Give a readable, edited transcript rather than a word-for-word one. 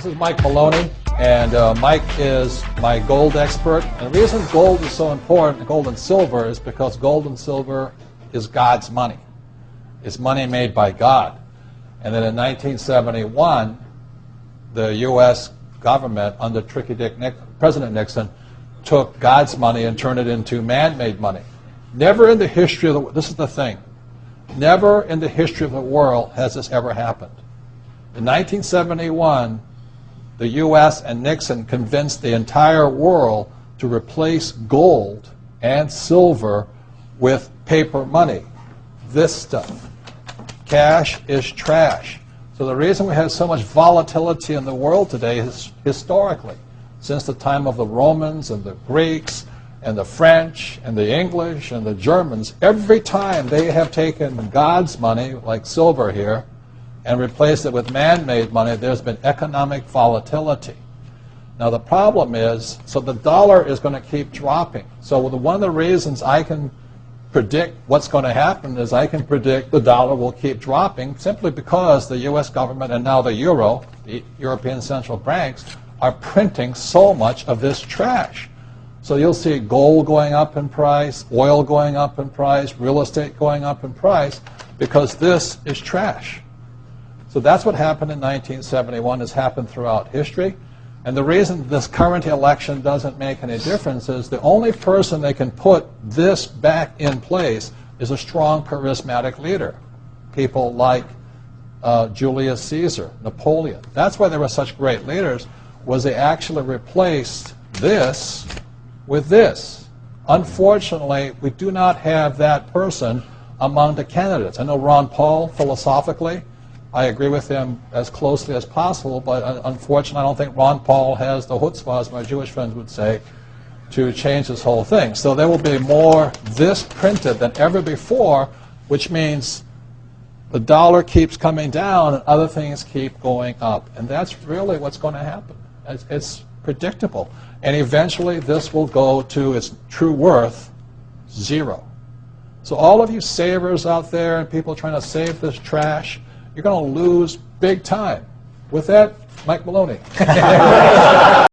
This is Mike Maloney, and Mike is my gold expert. And the reason gold is so important, gold and silver, is because gold and silver is God's money. It's money made by God. And then in 1971, the U.S. government, under President Nixon, took God's money and turned it into man-made money. Never in the history of the world, this is the thing, never in the history of the world has this ever happened. In 1971, the U.S. and Nixon convinced the entire world to replace gold and silver with paper money. This stuff. Cash is trash. So the reason we have so much volatility in the world today is historically, since the time of the Romans and the Greeks and the French and the English and the Germans, every time they have taken God's money, like silver here, and replaced it with man-made money, there's been economic volatility. Now the problem is, so the dollar is going to keep dropping. So one of the reasons I can predict what's going to happen is I can predict the dollar will keep dropping simply because the U.S. government and now the euro, the European central banks, are printing so much of this trash. So you'll see gold going up in price, oil going up in price, real estate going up in price, because this is trash. So that's what happened in 1971, has happened throughout history. And the reason this current election doesn't make any difference is the only person they can put this back in place is a strong, charismatic leader. People like Julius Caesar, Napoleon. That's why they were such great leaders, was they actually replaced this with this. Unfortunately, we do not have that person among the candidates. I know Ron Paul, philosophically, I agree with him as closely as possible, but unfortunately I don't think Ron Paul has the chutzpah, as my Jewish friends would say, to change this whole thing. So there will be more this printed than ever before, which means the dollar keeps coming down and other things keep going up. And that's really what's going to happen. It's predictable. And eventually this will go to its true worth, zero. So all of you savers out there and people trying to save this trash, you're going to lose big time. With that, Mike Maloney.